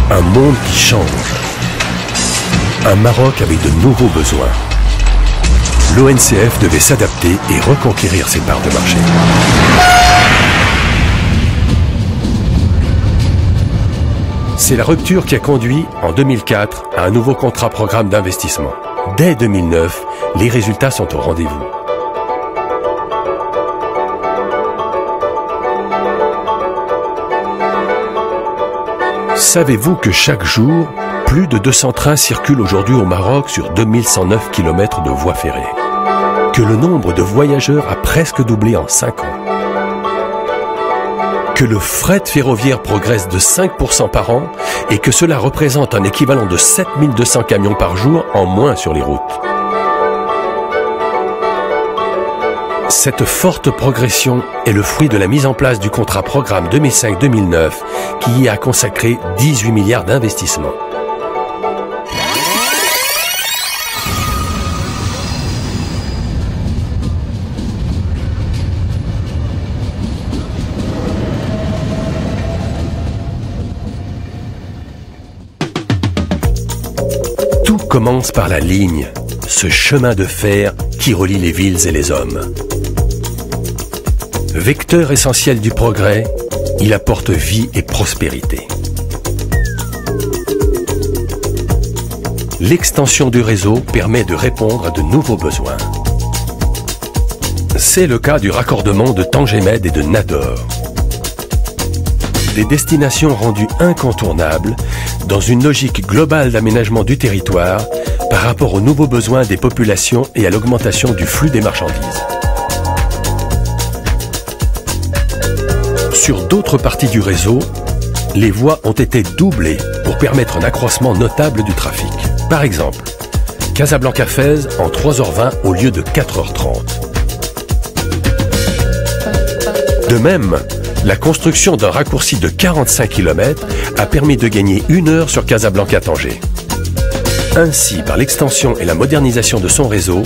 Un monde qui change. Un Maroc avec de nouveaux besoins. L'ONCF devait s'adapter et reconquérir ses parts de marché. C'est la rupture qui a conduit, en 2004, à un nouveau contrat-programme d'investissement. Dès 2009, les résultats sont au rendez-vous. Savez-vous que chaque jour, plus de 200 trains circulent aujourd'hui au Maroc sur 2109 km de voies ferrées? Que le nombre de voyageurs a presque doublé en 5 ans? Que le fret ferroviaire progresse de 5% par an et que cela représente un équivalent de 7200 camions par jour en moins sur les routes. Cette forte progression est le fruit de la mise en place du contrat programme 2005-2009 qui y a consacré 18 milliards d'investissements. Tout commence par la ligne, ce chemin de fer qui relie les villes et les hommes. Vecteur essentiel du progrès, il apporte vie et prospérité. L'extension du réseau permet de répondre à de nouveaux besoins. C'est le cas du raccordement de Tangemed et de Nador. Des destinations rendues incontournables dans une logique globale d'aménagement du territoire par rapport aux nouveaux besoins des populations et à l'augmentation du flux des marchandises. Sur d'autres parties du réseau, les voies ont été doublées pour permettre un accroissement notable du trafic. Par exemple, Casablanca-Fès en 3h20 au lieu de 4h30. De même, la construction d'un raccourci de 45 km a permis de gagner 1 heure sur Casablanca-Tanger. Ainsi, par l'extension et la modernisation de son réseau,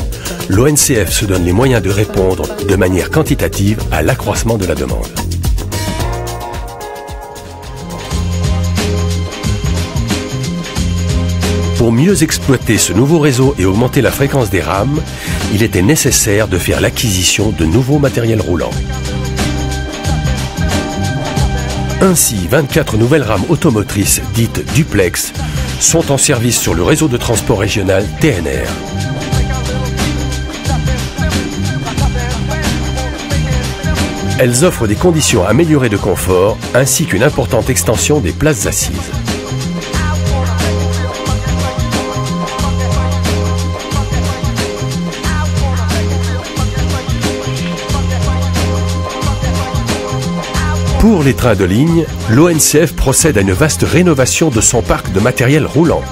l'ONCF se donne les moyens de répondre de manière quantitative à l'accroissement de la demande. Pour mieux exploiter ce nouveau réseau et augmenter la fréquence des rames, il était nécessaire de faire l'acquisition de nouveaux matériels roulants. Ainsi, 24 nouvelles rames automotrices dites duplex sont en service sur le réseau de transport régional TNR. Elles offrent des conditions améliorées de confort ainsi qu'une importante extension des places assises. Pour les trains de ligne, l'ONCF procède à une vaste rénovation de son parc de matériel roulant.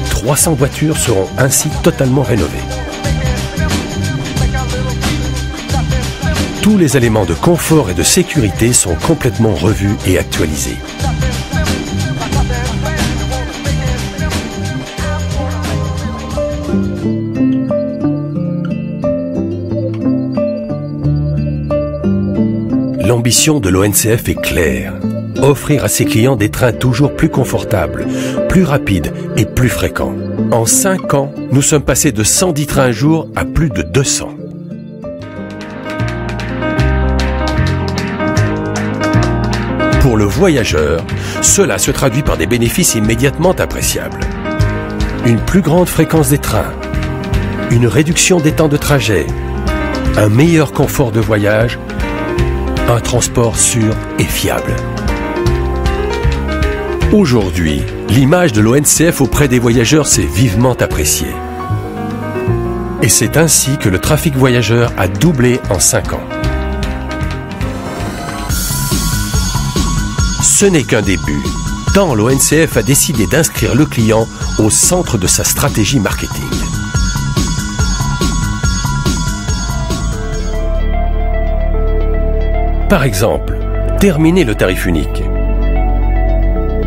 « 300 voitures seront ainsi totalement rénovées. Tous les éléments de confort et de sécurité sont complètement revus et actualisés. L'ambition de l'ONCF est claire. Offrir à ses clients des trains toujours plus confortables, plus rapides et plus fréquents. En 5 ans, nous sommes passés de 110 trains jour à plus de 200. Pour le voyageur, cela se traduit par des bénéfices immédiatement appréciables. Une plus grande fréquence des trains, une réduction des temps de trajet, un meilleur confort de voyage, un transport sûr et fiable. Aujourd'hui, l'image de l'ONCF auprès des voyageurs s'est vivement appréciée. Et c'est ainsi que le trafic voyageur a doublé en 5 ans. Ce n'est qu'un début, tant l'ONCF a décidé d'inscrire le client au centre de sa stratégie marketing. Par exemple, terminer le tarif unique.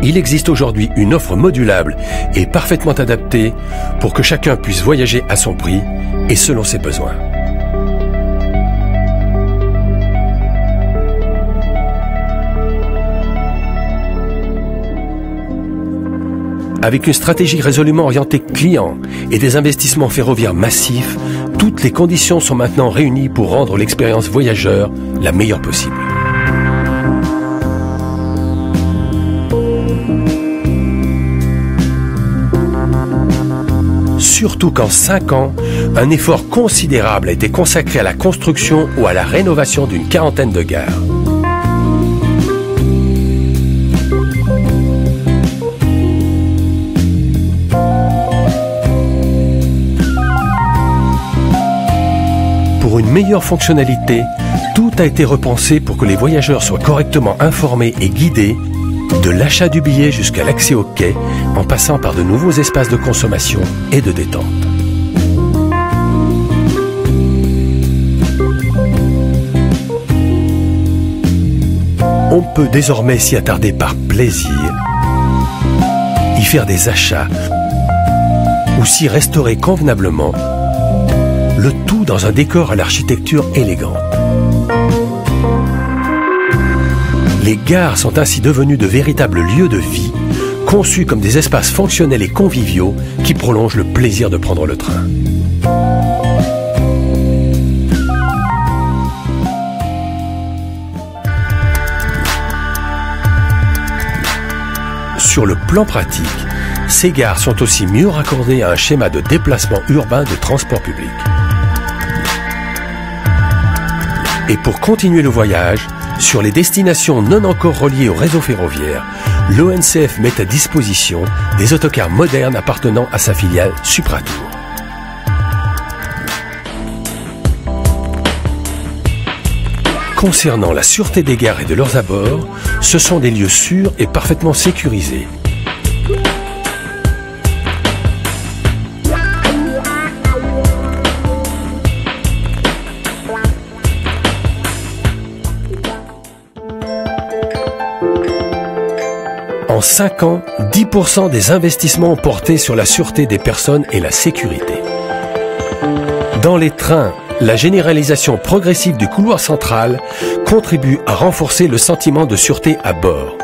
Il existe aujourd'hui une offre modulable et parfaitement adaptée pour que chacun puisse voyager à son prix et selon ses besoins. Avec une stratégie résolument orientée client et des investissements ferroviaires massifs, toutes les conditions sont maintenant réunies pour rendre l'expérience voyageur la meilleure possible. Surtout qu'en 5 ans, un effort considérable a été consacré à la construction ou à la rénovation d'une quarantaine de gares. Pour une meilleure fonctionnalité, tout a été repensé pour que les voyageurs soient correctement informés et guidés, de l'achat du billet jusqu'à l'accès au quai, en passant par de nouveaux espaces de consommation et de détente. On peut désormais s'y attarder par plaisir, y faire des achats ou s'y restaurer convenablement, le tout dans un décor à l'architecture élégante. Les gares sont ainsi devenues de véritables lieux de vie, conçus comme des espaces fonctionnels et conviviaux qui prolongent le plaisir de prendre le train. Sur le plan pratique, ces gares sont aussi mieux raccordées à un schéma de déplacement urbain de transport public. Et pour continuer le voyage, sur les destinations non encore reliées au réseau ferroviaire, l'ONCF met à disposition des autocars modernes appartenant à sa filiale Supratour. Concernant la sûreté des gares et de leurs abords, ce sont des lieux sûrs et parfaitement sécurisés. En 5 ans, 10% des investissements ont porté sur la sûreté des personnes et la sécurité. Dans les trains, la généralisation progressive du couloir central contribue à renforcer le sentiment de sûreté à bord.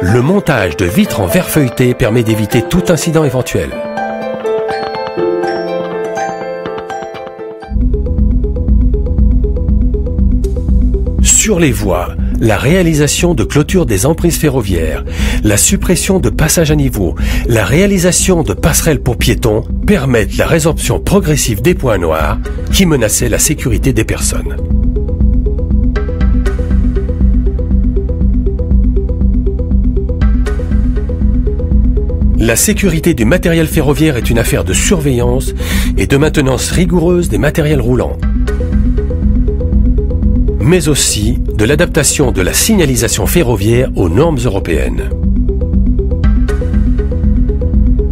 Le montage de vitres en verre feuilleté permet d'éviter tout incident éventuel. Sur les voies, la réalisation de clôtures des emprises ferroviaires, la suppression de passages à niveau, la réalisation de passerelles pour piétons permettent la résorption progressive des points noirs qui menaçaient la sécurité des personnes. La sécurité du matériel ferroviaire est une affaire de surveillance et de maintenance rigoureuse des matériels roulants, mais aussi de l'adaptation de la signalisation ferroviaire aux normes européennes.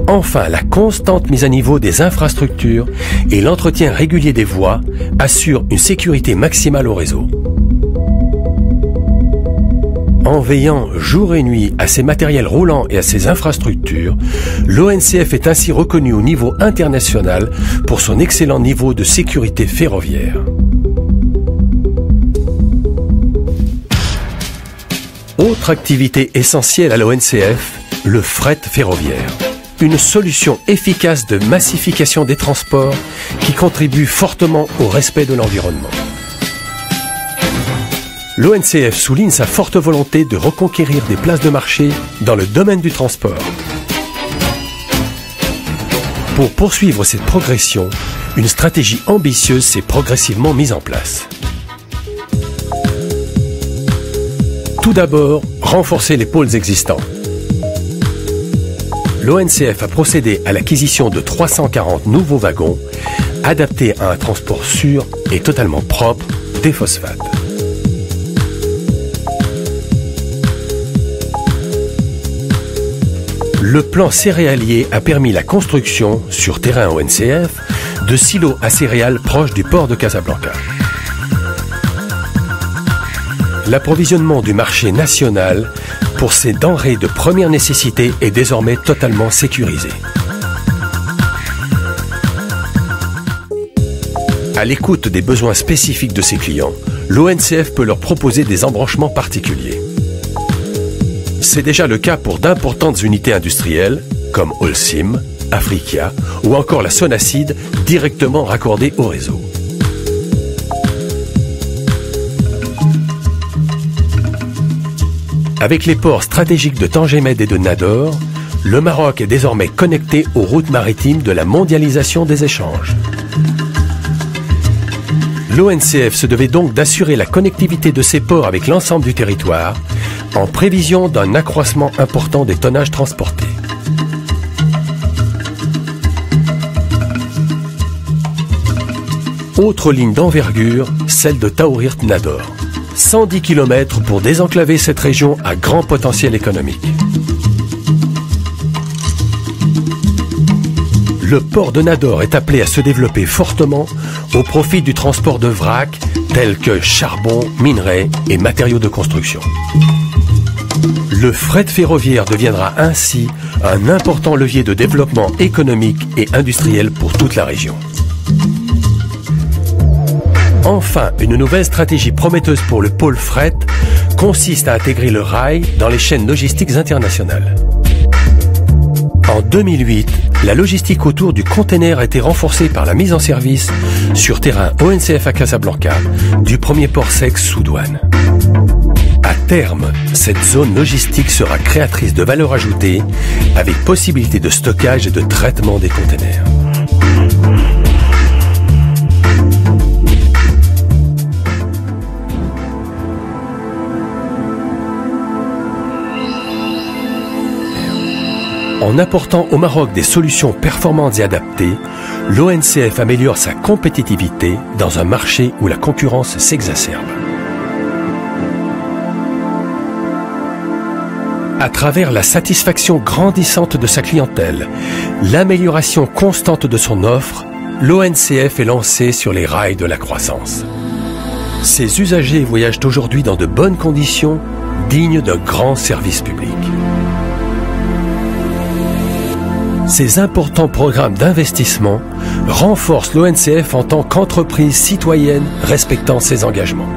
Enfin, la constante mise à niveau des infrastructures et l'entretien régulier des voies assurent une sécurité maximale au réseau. En veillant jour et nuit à ces matériels roulants et à ces infrastructures, l'ONCF est ainsi reconnue au niveau international pour son excellent niveau de sécurité ferroviaire. Autre activité essentielle à l'ONCF, le fret ferroviaire. Une solution efficace de massification des transports qui contribue fortement au respect de l'environnement. L'ONCF souligne sa forte volonté de reconquérir des places de marché dans le domaine du transport. Pour poursuivre cette progression, une stratégie ambitieuse s'est progressivement mise en place. Tout d'abord, renforcer les pôles existants. L'ONCF a procédé à l'acquisition de 340 nouveaux wagons adaptés à un transport sûr et totalement propre des phosphates. Le plan céréalier a permis la construction, sur terrain ONCF, de silos à céréales proches du port de Casablanca. L'approvisionnement du marché national pour ces denrées de première nécessité est désormais totalement sécurisé. À l'écoute des besoins spécifiques de ses clients, l'ONCF peut leur proposer des embranchements particuliers. C'est déjà le cas pour d'importantes unités industrielles, comme Holcim, Africa ou encore la Sonacid directement raccordée au réseau. Avec les ports stratégiques de Tangemed et de Nador, le Maroc est désormais connecté aux routes maritimes de la mondialisation des échanges. L'ONCF se devait donc d'assurer la connectivité de ces ports avec l'ensemble du territoire, en prévision d'un accroissement important des tonnages transportés. Autre ligne d'envergure, celle de Taourirt-Nador. 110 km pour désenclaver cette région à grand potentiel économique. Le port de Nador est appelé à se développer fortement au profit du transport de vrac tels que charbon, minerais et matériaux de construction. Le fret ferroviaire deviendra ainsi un important levier de développement économique et industriel pour toute la région. Enfin, une nouvelle stratégie prometteuse pour le pôle fret consiste à intégrer le rail dans les chaînes logistiques internationales. En 2008, la logistique autour du container a été renforcée par la mise en service sur terrain ONCF à Casablanca du premier port sec sous douane. À terme, cette zone logistique sera créatrice de valeur ajoutée avec possibilité de stockage et de traitement des containers. En apportant au Maroc des solutions performantes et adaptées, l'ONCF améliore sa compétitivité dans un marché où la concurrence s'exacerbe. À travers la satisfaction grandissante de sa clientèle, l'amélioration constante de son offre, l'ONCF est lancée sur les rails de la croissance. Ses usagers voyagent aujourd'hui dans de bonnes conditions, dignes d'un grand service public. Ces importants programmes d'investissement renforcent l'ONCF en tant qu'entreprise citoyenne respectant ses engagements.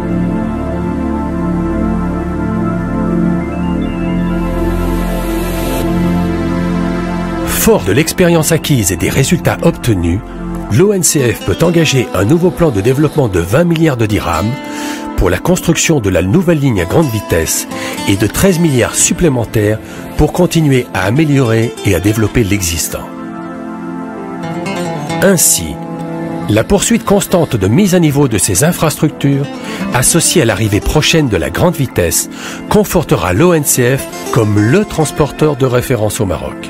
Fort de l'expérience acquise et des résultats obtenus, l'ONCF peut engager un nouveau plan de développement de 20 milliards de dirhams pour la construction de la nouvelle ligne à grande vitesse et de 13 milliards supplémentaires pour continuer à améliorer et à développer l'existant. Ainsi, la poursuite constante de mise à niveau de ces infrastructures, associée à l'arrivée prochaine de la grande vitesse, confortera l'ONCF comme le transporteur de référence au Maroc.